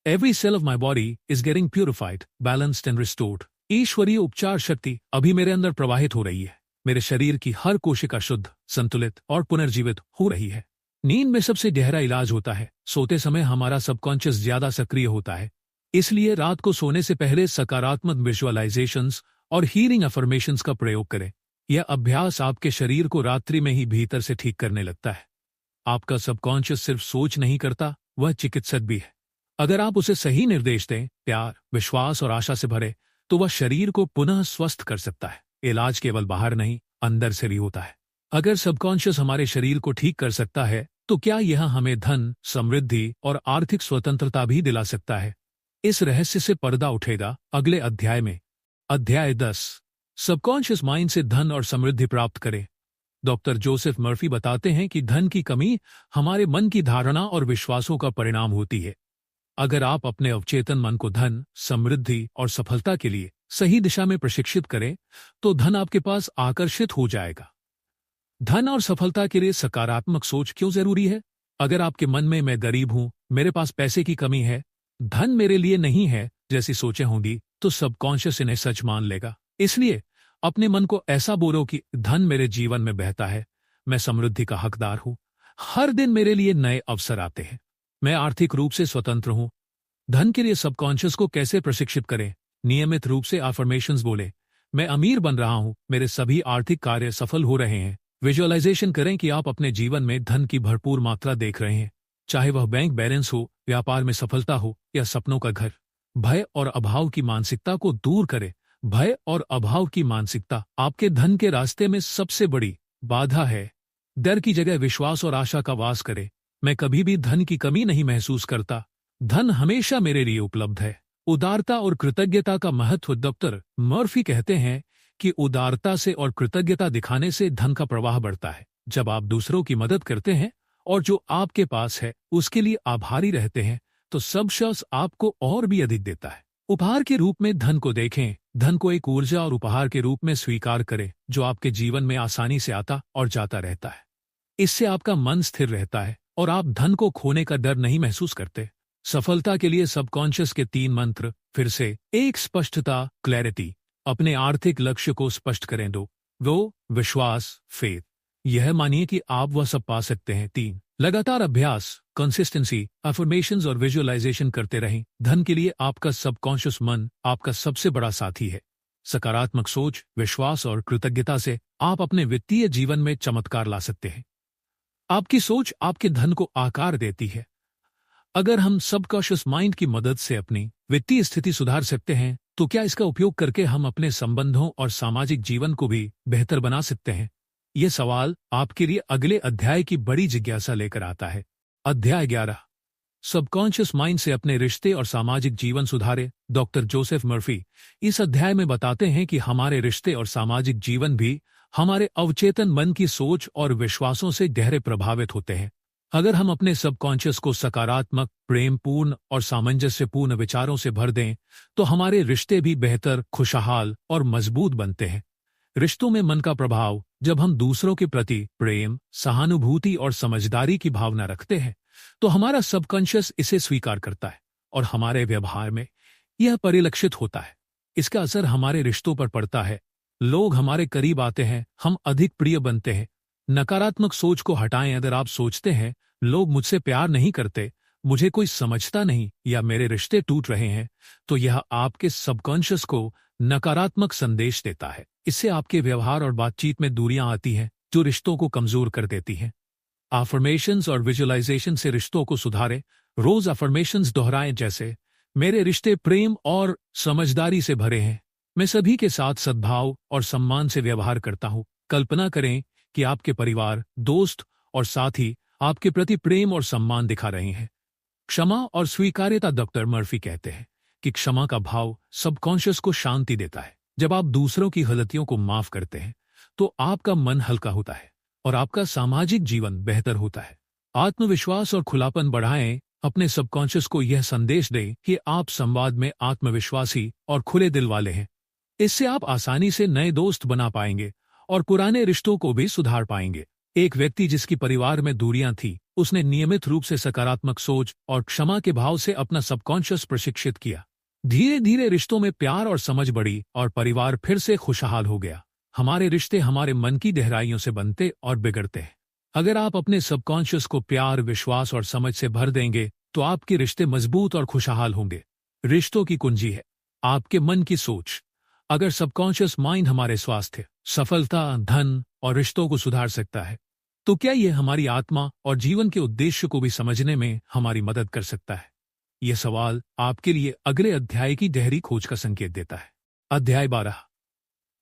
Every cell of my body is getting purified, balanced and restored. ईश्वरीय उपचार शक्ति अभी मेरे अंदर प्रवाहित हो रही है। मेरे शरीर की हर कोशिका शुद्ध, संतुलित और पुनर्जीवित हो रही है। नींद में सबसे गहरा इलाज होता है। सोते समय हमारा सबकॉन्शियस ज्यादा सक्रिय होता है, इसलिए रात को सोने से पहले सकारात्मक विजुअलाइजेशंस और हीलिंग अफर्मेशंस का प्रयोग करें। यह अभ्यास आपके शरीर को रात्रि में ही भीतर से ठीक करने लगता है। आपका सबकॉन्शियस सिर्फ सोच नहीं करता, वह चिकित्सक भी है। अगर आप उसे सही निर्देश दें, प्यार, विश्वास और आशा से भरे, तो वह शरीर को पुनः स्वस्थ कर सकता है। इलाज केवल बाहर नहीं, अंदर से भी होता है। अगर सबकॉन्शियस हमारे शरीर को ठीक कर सकता है, तो क्या यह हमें धन, समृद्धि और आर्थिक स्वतंत्रता भी दिला सकता है? इस रहस्य से पर्दा उठेगा अगले अध्याय में। अध्याय 10, सबकॉन्शियस माइंड से धन और समृद्धि प्राप्त करें। डॉक्टर जोसेफ मर्फी बताते हैं कि धन की कमी हमारे मन की धारणा और विश्वासों का परिणाम होती है। अगर आप अपने अवचेतन मन को धन, समृद्धि और सफलता के लिए सही दिशा में प्रशिक्षित करें, तो धन आपके पास आकर्षित हो जाएगा। धन और सफलता के लिए सकारात्मक सोच क्यों जरूरी है? अगर आपके मन में मैं गरीब हूं, मेरे पास पैसे की कमी है, धन मेरे लिए नहीं है जैसी सोचें होंगी, तो सबकॉन्शियस इन्हें सच मान लेगा। इसलिए अपने मन को ऐसा बोलो कि धन मेरे जीवन में बहता है, मैं समृद्धि का हकदार हूं, हर दिन मेरे लिए नए अवसर आते हैं, मैं आर्थिक रूप से स्वतंत्र हूं। धन के लिए सबकॉन्शियस को कैसे प्रशिक्षित करें? नियमित रूप से अफर्मेशंस बोले, मैं अमीर बन रहा हूं, मेरे सभी आर्थिक कार्य सफल हो रहे हैं। विजुअलाइजेशन करें कि आप अपने जीवन में धन की भरपूर मात्रा देख रहे हैं, चाहे वह बैंक बैलेंस हो, व्यापार में सफलता हो या सपनों का घर। भय और अभाव की मानसिकता को दूर करें। भय और अभाव की मानसिकता आपके धन के रास्ते में सबसे बड़ी बाधा है। डर की जगह विश्वास और आशा का वास करें। मैं कभी भी धन की कमी नहीं महसूस करता, धन हमेशा मेरे लिए उपलब्ध है। उदारता और कृतज्ञता का महत्व। डॉक्टर मर्फी कहते हैं कि उदारता से और कृतज्ञता दिखाने से धन का प्रवाह बढ़ता है। जब आप दूसरों की मदद करते हैं और जो आपके पास है उसके लिए आभारी रहते हैं, तो सब शख्स आपको और भी अधिक देता है। उपहार के रूप में धन को देखें। धन को एक ऊर्जा और उपहार के रूप में स्वीकार करें जो आपके जीवन में आसानी से आता और जाता रहता है। इससे आपका मन स्थिर रहता है और आप धन को खोने का डर नहीं महसूस करते। सफलता के लिए सबकॉन्शियस के 3 मंत्र फिर से। 1. स्पष्टता, क्लैरिटी। अपने आर्थिक लक्ष्य को स्पष्ट करें। 2. विश्वास, फेथ। यह मानिए कि आप वह सब पा सकते हैं। 3. लगातार अभ्यास, कंसिस्टेंसी। अफर्मेशंस और विजुअलाइजेशन करते रहें। धन के लिए आपका सबकॉन्शियस मन आपका सबसे बड़ा साथी है। सकारात्मक सोच, विश्वास और कृतज्ञता से आप अपने वित्तीय जीवन में चमत्कार ला सकते हैं। आपकी सोच आपके धन को आकार देती है। अगर हम सबकॉन्शियस माइंड की मदद से अपनी वित्तीय स्थिति सुधार सकते हैं, तो क्या इसका उपयोग करके हम अपने संबंधों और सामाजिक जीवन को भी बेहतर बना सकते हैं? यह सवाल आपके लिए अगले अध्याय की बड़ी जिज्ञासा लेकर आता है। अध्याय 11, सबकॉन्शियस माइंड से अपने रिश्ते और सामाजिक जीवन सुधारे। डॉक्टर जोसेफ मर्फी इस अध्याय में बताते हैं कि हमारे रिश्ते और सामाजिक जीवन भी हमारे अवचेतन मन की सोच और विश्वासों से गहरे प्रभावित होते हैं। अगर हम अपने सबकॉन्शियस को सकारात्मक, प्रेमपूर्ण और सामंजस्यपूर्ण विचारों से भर दें, तो हमारे रिश्ते भी बेहतर, खुशहाल और मजबूत बनते हैं। रिश्तों में मन का प्रभाव। जब हम दूसरों के प्रति प्रेम, सहानुभूति और समझदारी की भावना रखते हैं, तो हमारा सबकॉन्शियस इसे स्वीकार करता है और हमारे व्यवहार में यह परिलक्षित होता है। इसका असर हमारे रिश्तों पर पड़ता है। लोग हमारे करीब आते हैं, हम अधिक प्रिय बनते हैं। नकारात्मक सोच को हटाएं। अगर आप सोचते हैं लोग मुझसे प्यार नहीं करते, मुझे कोई समझता नहीं या मेरे रिश्ते टूट रहे हैं, तो यह आपके सबकॉन्शियस को नकारात्मक संदेश देता है। इससे आपके व्यवहार और बातचीत में दूरियां आती हैं जो रिश्तों को कमजोर कर देती हैं। अफर्मेशंस और विजुअलाइजेशन से रिश्तों को सुधारें। रोज अफर्मेशंस दोहराएं, जैसे मेरे रिश्ते प्रेम और समझदारी से भरे हैं, मैं सभी के साथ सद्भाव और सम्मान से व्यवहार करता हूं। कल्पना करें कि आपके परिवार, दोस्त और साथी आपके प्रति प्रेम और सम्मान दिखा रहे हैं। क्षमा और स्वीकार्यता। डॉक्टर मर्फी कहते हैं कि क्षमा का भाव सबकॉन्शियस को शांति देता है। जब आप दूसरों की गलतियों को माफ करते हैं, तो आपका मन हल्का होता है और आपका सामाजिक जीवन बेहतर होता है। आत्मविश्वास और खुलापन बढ़ाएं। अपने सबकॉन्शियस को यह संदेश दें कि आप संवाद में आत्मविश्वासी और खुले दिल वाले हैं। इससे आप आसानी से नए दोस्त बना पाएंगे और पुराने रिश्तों को भी सुधार पाएंगे। एक व्यक्ति जिसकी परिवार में दूरियां थी, उसने नियमित रूप से सकारात्मक सोच और क्षमा के भाव से अपना सबकॉन्शियस प्रशिक्षित किया। धीरे धीरे रिश्तों में प्यार और समझ बढ़ी और परिवार फिर से खुशहाल हो गया। हमारे रिश्ते हमारे मन की गहराइयों से बनते और बिगड़ते हैं। अगर आप अपने सबकॉन्शियस को प्यार, विश्वास और समझ से भर देंगे, तो आपके रिश्ते मजबूत और खुशहाल होंगे। रिश्तों की कुंजी है आपके मन की सोच। अगर सबकॉन्शियस माइंड हमारे स्वास्थ्य, सफलता, धन और रिश्तों को सुधार सकता है, तो क्या यह हमारी आत्मा और जीवन के उद्देश्य को भी समझने में हमारी मदद कर सकता है? यह सवाल आपके लिए अगले अध्याय की गहरी खोज का संकेत देता है। अध्याय 12,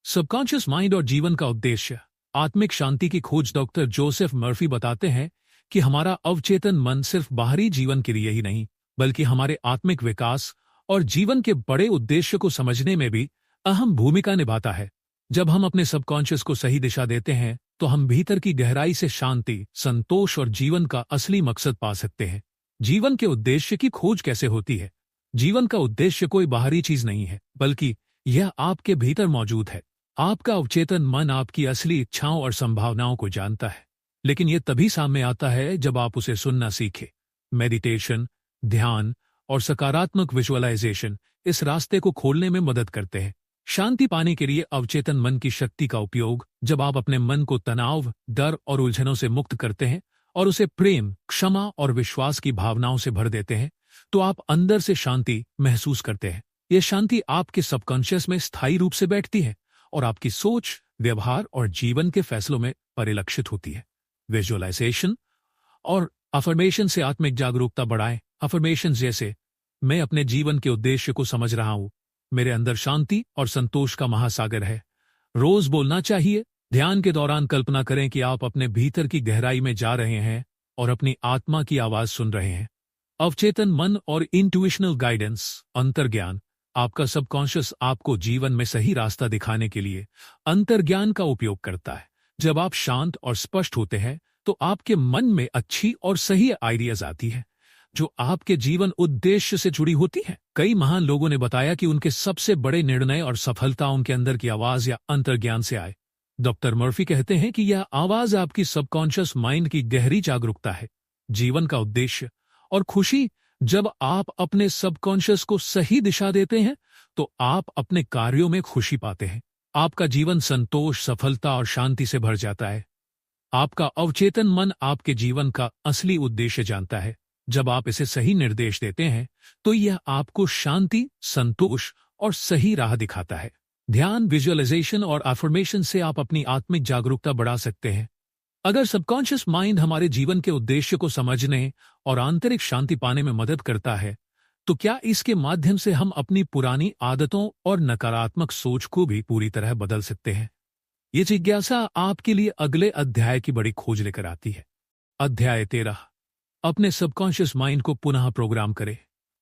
सबकॉन्शियस माइंड और जीवन का उद्देश्य। आत्मिक शांति की खोज। डॉक्टर जोसेफ मर्फी बताते हैं कि हमारा अवचेतन मन सिर्फ बाहरी जीवन के लिए ही नहीं, बल्कि हमारे आत्मिक विकास और जीवन के बड़े उद्देश्य को समझने में भी अहम भूमिका निभाता है। जब हम अपने सबकॉन्शियस को सही दिशा देते हैं, तो हम भीतर की गहराई से शांति, संतोष और जीवन का असली मकसद पा सकते हैं। जीवन के उद्देश्य की खोज कैसे होती है? जीवन का उद्देश्य कोई बाहरी चीज नहीं है, बल्कि यह आपके भीतर मौजूद है। आपका अवचेतन मन आपकी असली इच्छाओं और संभावनाओं को जानता है, लेकिन यह तभी सामने आता है जब आप उसे सुनना सीखें। मेडिटेशन, ध्यान और सकारात्मक विजुअलाइजेशन इस रास्ते को खोलने में मदद करते हैं। शांति पाने के लिए अवचेतन मन की शक्ति का उपयोग, जब आप अपने मन को तनाव, डर और उलझनों से मुक्त करते हैं और उसे प्रेम, क्षमा और विश्वास की भावनाओं से भर देते हैं, तो आप अंदर से शांति महसूस करते हैं। यह शांति आपके सबकॉन्शियस में स्थायी रूप से बैठती है और आपकी सोच, व्यवहार और जीवन के फैसलों में परिलक्षित होती है। विजुअलाइजेशन और अफर्मेशन से आत्मिक जागरूकता बढ़ाएं। अफर्मेशन जैसे, मैं अपने जीवन के उद्देश्य को समझ रहा हूं, मेरे अंदर शांति और संतोष का महासागर है, रोज बोलना चाहिए। ध्यान के दौरान कल्पना करें कि आप अपने भीतर की गहराई में जा रहे हैं और अपनी आत्मा की आवाज सुन रहे हैं। अवचेतन मन और इंट्यूशनल गाइडेंस, अंतर्ज्ञान। आपका सबकॉन्शियस आपको जीवन में सही रास्ता दिखाने के लिए अंतर्ज्ञान का उपयोग करता है। जब आप शांत और स्पष्ट होते हैं तो आपके मन में अच्छी और सही आइडियाज आती है, जो आपके जीवन उद्देश्य से जुड़ी होती है। कई महान लोगों ने बताया कि उनके सबसे बड़े निर्णय और सफलता उनके अंदर की आवाज या अंतर्ज्ञान से आए। डॉक्टर मर्फी कहते हैं कि यह आवाज आपकी सबकॉन्शियस माइंड की गहरी जागरूकता है। जीवन का उद्देश्य और खुशी, जब आप अपने सबकॉन्शियस को सही दिशा देते हैं तो आप अपने कार्यों में खुशी पाते हैं। आपका जीवन संतोष, सफलता और शांति से भर जाता है। आपका अवचेतन मन आपके जीवन का असली उद्देश्य जानता है। जब आप इसे सही निर्देश देते हैं तो यह आपको शांति, संतोष और सही राह दिखाता है। ध्यान, विजुअलाइजेशन और अफर्मेशन से आप अपनी आत्मिक जागरूकता बढ़ा सकते हैं। अगर सबकॉन्शियस माइंड हमारे जीवन के उद्देश्य को समझने और आंतरिक शांति पाने में मदद करता है, तो क्या इसके माध्यम से हम अपनी पुरानी आदतों और नकारात्मक सोच को भी पूरी तरह बदल सकते हैं? ये जिज्ञासा आपके लिए अगले अध्याय की बड़ी खोज लेकर आती है। अध्याय 13, अपने सबकॉन्शियस माइंड को पुनः प्रोग्राम करें,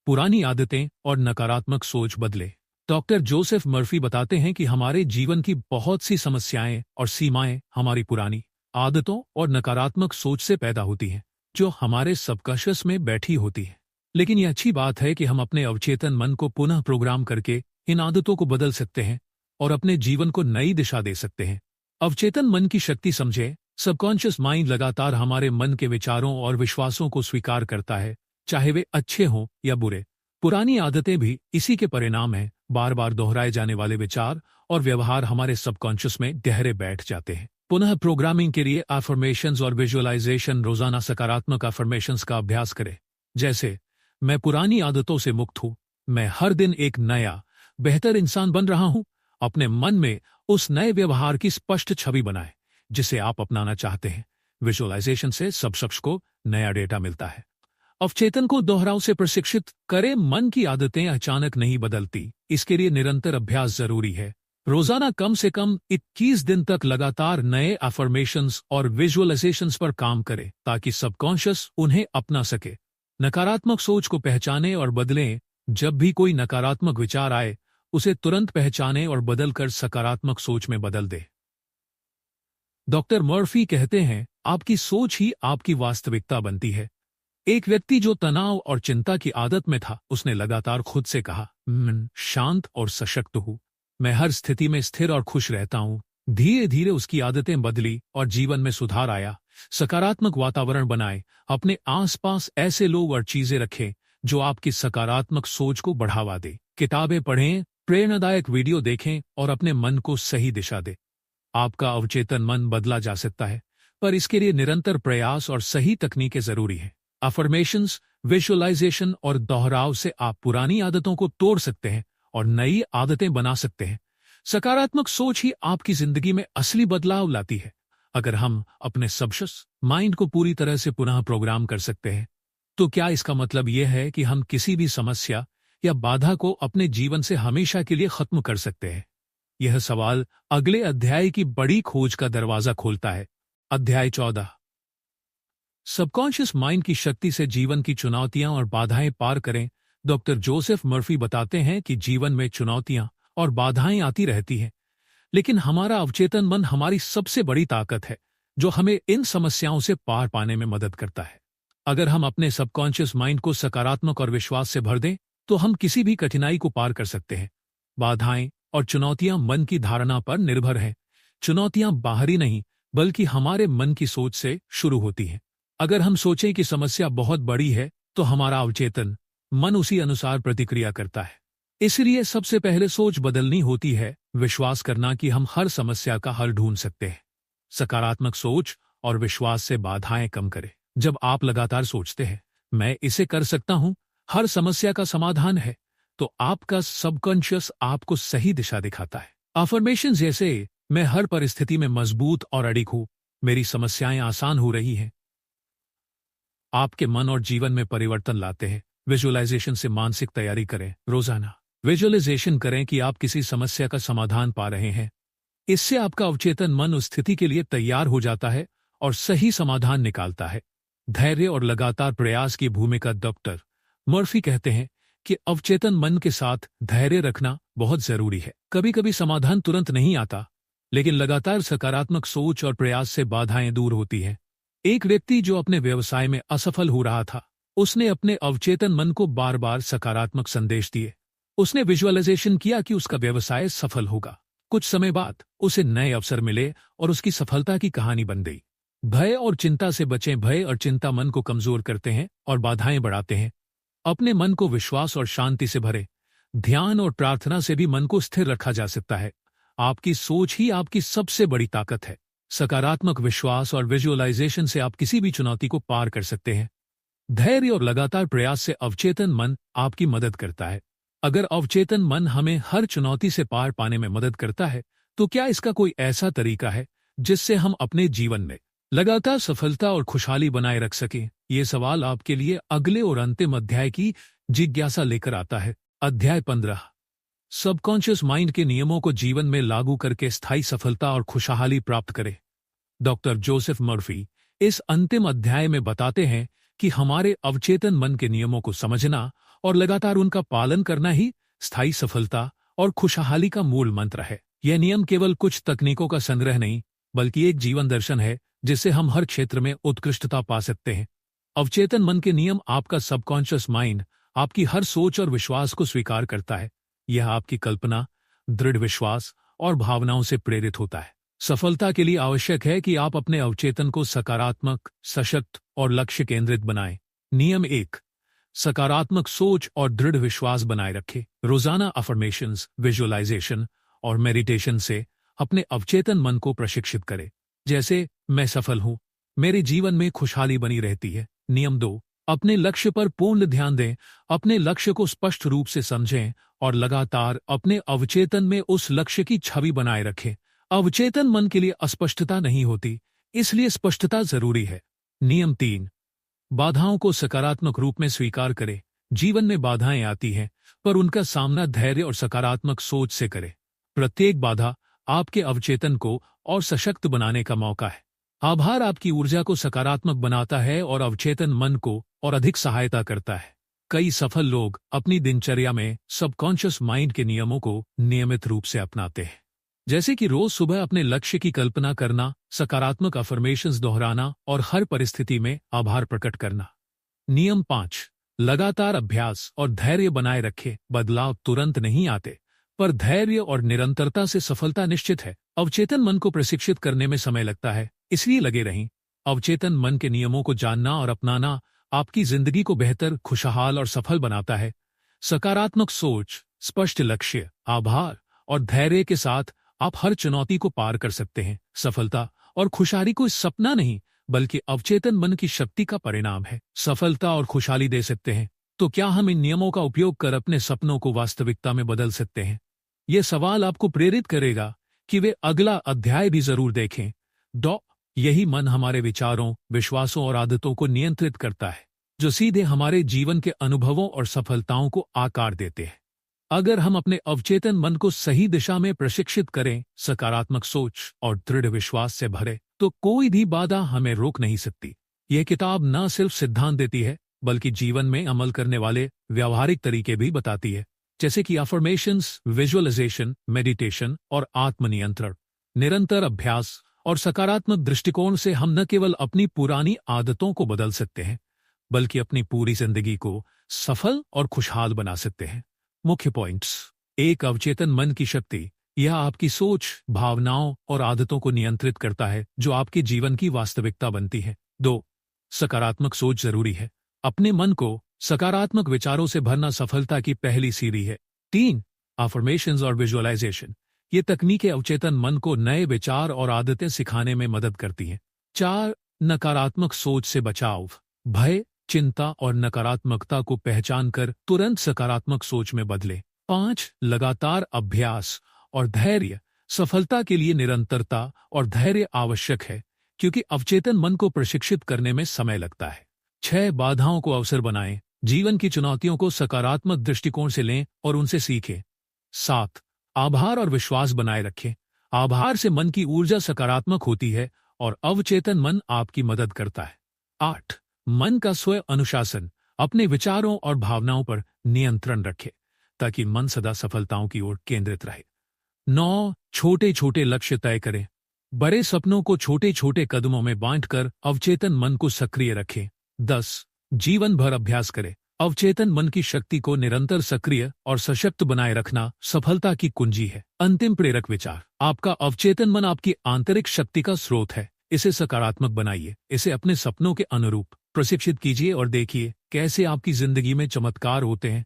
पुरानी आदतें और नकारात्मक सोच बदले। डॉक्टर जोसेफ मर्फी बताते हैं कि हमारे जीवन की बहुत सी समस्याएं और सीमाएं हमारी पुरानी आदतों और नकारात्मक सोच से पैदा होती हैं, जो हमारे सबकॉन्शियस में बैठी होती है। लेकिन यह अच्छी बात है कि हम अपने अवचेतन मन को पुनः प्रोग्राम करके इन आदतों को बदल सकते हैं और अपने जीवन को नई दिशा दे सकते हैं। अवचेतन मन की शक्ति समझे। सबकॉन्शियस माइंड लगातार हमारे मन के विचारों और विश्वासों को स्वीकार करता है, चाहे वे अच्छे हों या बुरे। पुरानी आदतें भी इसी के परिणाम हैं। बार बार दोहराए जाने वाले विचार और व्यवहार हमारे सबकॉन्शियस में गहरे बैठ जाते हैं। पुनः प्रोग्रामिंग के लिए अफर्मेशंस और विजुअलाइजेशन। रोजाना सकारात्मक अफर्मेशंस का अभ्यास करें, जैसे, मैं पुरानी आदतों से मुक्त हूं, मैं हर दिन एक नया, बेहतर इंसान बन रहा हूं। अपने मन में उस नए व्यवहार की स्पष्ट छवि बनाएं जिसे आप अपनाना चाहते हैं। विजुअलाइजेशन से सब शख्स को नया डेटा मिलता है। अवचेतन को दोहराव से प्रशिक्षित करें। मन की आदतें अचानक नहीं बदलती, इसके लिए निरंतर अभ्यास जरूरी है। रोजाना कम से कम 21 दिन तक लगातार नए अफर्मेशंस और विजुअलाइजेशंस पर काम करें, ताकि सबकॉन्शियस उन्हें अपना सके। नकारात्मक सोच को पहचानें और बदलें। जब भी कोई नकारात्मक विचार आए, उसे तुरंत पहचानें और बदलकर सकारात्मक सोच में बदल दें। डॉक्टर मर्फी कहते हैं, आपकी सोच ही आपकी वास्तविकता बनती है। एक व्यक्ति जो तनाव और चिंता की आदत में था, उसने लगातार खुद से कहा, मैं शांत और सशक्त हूं, मैं हर स्थिति में स्थिर और खुश रहता हूं। धीरे धीरे उसकी आदतें बदली और जीवन में सुधार आया। सकारात्मक वातावरण बनाएं। अपने आसपास ऐसे लोग और चीजें रखें जो आपकी सकारात्मक सोच को बढ़ावा दे। किताबें पढ़ें, प्रेरणादायक वीडियो देखें और अपने मन को सही दिशा दें। आपका अवचेतन मन बदला जा सकता है, पर इसके लिए निरंतर प्रयास और सही तकनीकें जरूरी हैं। अफर्मेशंस, विजुअलाइजेशन और दोहराव से आप पुरानी आदतों को तोड़ सकते हैं और नई आदतें बना सकते हैं। सकारात्मक सोच ही आपकी जिंदगी में असली बदलाव लाती है। अगर हम अपने सबकॉन्शियस माइंड को पूरी तरह से पुनः प्रोग्राम कर सकते हैं, तो क्या इसका मतलब यह है कि हम किसी भी समस्या या बाधा को अपने जीवन से हमेशा के लिए खत्म कर सकते हैं? यह सवाल अगले अध्याय की बड़ी खोज का दरवाजा खोलता है। अध्याय 14, सबकॉन्शियस माइंड की शक्ति से जीवन की चुनौतियां और बाधाएं पार करें। डॉक्टर जोसेफ मर्फी बताते हैं कि जीवन में चुनौतियां और बाधाएं आती रहती हैं, लेकिन हमारा अवचेतन मन हमारी सबसे बड़ी ताकत है। जो हमें इन समस्याओं से पार पाने में मदद करता है। अगर हम अपने सबकॉन्शियस माइंड को सकारात्मक और विश्वास से भर दें तो हम किसी भी कठिनाई को पार कर सकते हैं। बाधाएं और चुनौतियां मन की धारणा पर निर्भर हैं। चुनौतियां बाहरी नहीं बल्कि हमारे मन की सोच से शुरू होती हैं। अगर हम सोचें कि समस्या बहुत बड़ी है तो हमारा अवचेतन मन उसी अनुसार प्रतिक्रिया करता है। इसलिए सबसे पहले सोच बदलनी होती है, विश्वास करना कि हम हर समस्या का हल ढूंढ सकते हैं। सकारात्मक सोच और विश्वास से बाधाएं कम करें। जब आप लगातार सोचते हैं, मैं इसे कर सकता हूं, हर समस्या का समाधान है, तो आपका सबकॉन्शियस आपको सही दिशा दिखाता है। अफर्मेशन जैसे, मैं हर परिस्थिति में मजबूत और अडिग हूं, मेरी समस्याएं आसान हो रही हैं, आपके मन और जीवन में परिवर्तन लाते हैं। विजुअलाइजेशन से मानसिक तैयारी करें। रोजाना विजुअलाइजेशन करें कि आप किसी समस्या का समाधान पा रहे हैं। इससे आपका अवचेतन मन उस स्थिति के लिए तैयार हो जाता है और सही समाधान निकालता है। धैर्य और लगातार प्रयास की भूमिका। डॉक्टर मर्फी कहते हैं कि अवचेतन मन के साथ धैर्य रखना बहुत जरूरी है। कभी कभी समाधान तुरंत नहीं आता, लेकिन लगातार सकारात्मक सोच और प्रयास से बाधाएं दूर होती हैं। एक व्यक्ति जो अपने व्यवसाय में असफल हो रहा था, उसने अपने अवचेतन मन को बार बार सकारात्मक संदेश दिए। उसने विजुअलाइजेशन किया कि उसका व्यवसाय सफल होगा। कुछ समय बाद उसे नए अवसर मिले और उसकी सफलता की कहानी बन गई। भय और चिंता से बचें। भय और चिंता मन को कमजोर करते हैं और बाधाएं बढ़ाते हैं। अपने मन को विश्वास और शांति से भरें। ध्यान और प्रार्थना से भी मन को स्थिर रखा जा सकता है। आपकी सोच ही आपकी सबसे बड़ी ताकत है। सकारात्मक विश्वास और विजुअलाइजेशन से आप किसी भी चुनौती को पार कर सकते हैं। धैर्य और लगातार प्रयास से अवचेतन मन आपकी मदद करता है। अगर अवचेतन मन हमें हर चुनौती से पार पाने में मदद करता है, तो क्या इसका कोई ऐसा तरीका है जिससे हम अपने जीवन में लगातार सफलता और खुशहाली बनाए रख सकें? ये सवाल आपके लिए अगले और अंतिम अध्याय की जिज्ञासा लेकर आता है। अध्याय 15, सबकॉन्शियस माइंड के नियमों को जीवन में लागू करके स्थायी सफलता और खुशहाली प्राप्त करें। डॉक्टर जोसेफ मर्फी इस अंतिम अध्याय में बताते हैं कि हमारे अवचेतन मन के नियमों को समझना और लगातार उनका पालन करना ही स्थायी सफलता और खुशहाली का मूल मंत्र है। यह नियम केवल कुछ तकनीकों का संग्रह नहीं, बल्कि एक जीवन दर्शन है जिससे हम हर क्षेत्र में उत्कृष्टता पा सकते हैं। अवचेतन मन के नियम आपका सबकॉन्शियस माइंड आपकी हर सोच और विश्वास को स्वीकार करता है। यह आपकी कल्पना, दृढ़ विश्वास और भावनाओं से प्रेरित होता है। सफलता के लिए आवश्यक है कि आप अपने अवचेतन को सकारात्मक, सशक्त और लक्ष्य केंद्रित बनाएं। नियम 1, सकारात्मक सोच और दृढ़ विश्वास बनाए रखें। रोजाना अफर्मेशंस, विजुअलाइजेशन और मेडिटेशन से अपने अवचेतन मन को प्रशिक्षित करें। जैसे, मैं सफल हूं, मेरे जीवन में खुशहाली बनी रहती है। नियम 2, अपने लक्ष्य पर पूर्ण ध्यान दें। अपने लक्ष्य को स्पष्ट रूप से समझें और लगातार अपने अवचेतन में उस लक्ष्य की छवि बनाए रखें। अवचेतन मन के लिए अस्पष्टता नहीं होती, इसलिए स्पष्टता जरूरी है। नियम 3, बाधाओं को सकारात्मक रूप में स्वीकार करें। जीवन में बाधाएं आती हैं, पर उनका सामना धैर्य और सकारात्मक सोच से करें। प्रत्येक बाधा आपके अवचेतन को और सशक्त बनाने का मौका है। आभार आपकी ऊर्जा को सकारात्मक बनाता है और अवचेतन मन को और अधिक सहायता करता है। कई सफल लोग अपनी दिनचर्या में सबकॉन्शियस माइंड के नियमों को नियमित रूप से अपनाते हैं, जैसे कि रोज सुबह अपने लक्ष्य की कल्पना करना, सकारात्मक अफर्मेशंस दोहराना और हर परिस्थिति में आभार प्रकट करना। नियम 5, लगातार अभ्यास और धैर्य बनाए रखें। बदलाव तुरंत नहीं आते, पर धैर्य और निरंतरता से सफलता निश्चित है। अवचेतन मन को प्रशिक्षित करने में समय लगता है, इसलिए लगे रहें। अवचेतन मन के नियमों को जानना और अपनाना आपकी जिंदगी को बेहतर, खुशहाल और सफल बनाता है। सकारात्मक सोच, स्पष्ट लक्ष्य, आभार और धैर्य के साथ आप हर चुनौती को पार कर सकते हैं। सफलता और खुशहाली कोई सपना नहीं, बल्कि अवचेतन मन की शक्ति का परिणाम है। सफलता और खुशहाली दे सकते हैं, तो क्या हम इन नियमों का उपयोग कर अपने सपनों को वास्तविकता में बदल सकते हैं? यह सवाल आपको प्रेरित करेगा कि वे अगला अध्याय भी जरूर देखें। यही मन हमारे विचारों, विश्वासों और आदतों को नियंत्रित करता है, जो सीधे हमारे जीवन के अनुभवों और सफलताओं को आकार देते हैं। अगर हम अपने अवचेतन मन को सही दिशा में प्रशिक्षित करें, सकारात्मक सोच और दृढ़ विश्वास से भरे, तो कोई भी बाधा हमें रोक नहीं सकती। यह किताब न सिर्फ सिद्धांत देती है, बल्कि जीवन में अमल करने वाले व्यावहारिक तरीके भी बताती है, जैसे कि अफर्मेशंस, विजुअलाइजेशन, मेडिटेशन और आत्मनियंत्रण। निरंतर अभ्यास और सकारात्मक दृष्टिकोण से हम न केवल अपनी पुरानी आदतों को बदल सकते हैं, बल्कि अपनी पूरी जिंदगी को सफल और खुशहाल बना सकते हैं। मुख्य पॉइंट्स। एक, अवचेतन मन की शक्ति। यह आपकी सोच, भावनाओं और आदतों को नियंत्रित करता है, जो आपके जीवन की वास्तविकता बनती है। 2, सकारात्मक सोच जरूरी है। अपने मन को सकारात्मक विचारों से भरना सफलता की पहली सीढ़ी है। 3, अफर्मेशंस और विजुअलाइजेशन। ये तकनीकें अवचेतन मन को नए विचार और आदतें सिखाने में मदद करती हैं। 4, नकारात्मक सोच से बचाव। भय, चिंता और नकारात्मकता को पहचान कर तुरंत सकारात्मक सोच में बदले। 5, लगातार अभ्यास और धैर्य। सफलता के लिए निरंतरता और धैर्य आवश्यक है, क्योंकि अवचेतन मन को प्रशिक्षित करने में समय लगता है। 6, बाधाओं को अवसर बनाएं। जीवन की चुनौतियों को सकारात्मक दृष्टिकोण से लें और उनसे सीखें। 7, आभार और विश्वास बनाए रखें। आभार से मन की ऊर्जा सकारात्मक होती है और अवचेतन मन आपकी मदद करता है। 8, मन का स्व अनुशासन। अपने विचारों और भावनाओं पर नियंत्रण रखें, ताकि मन सदा सफलताओं की ओर केंद्रित रहे। 9, छोटे छोटे लक्ष्य तय करें। बड़े सपनों को छोटे छोटे कदमों में बांटकर अवचेतन मन को सक्रिय रखें। 10, जीवन भर अभ्यास करें। अवचेतन मन की शक्ति को निरंतर सक्रिय और सशक्त बनाए रखना सफलता की कुंजी है। अंतिम प्रेरक विचार। आपका अवचेतन मन आपकी आंतरिक शक्ति का स्रोत है। इसे सकारात्मक बनाइए, इसे अपने सपनों के अनुरूप प्रशिक्षित कीजिए और देखिए कैसे आपकी जिंदगी में चमत्कार होते हैं।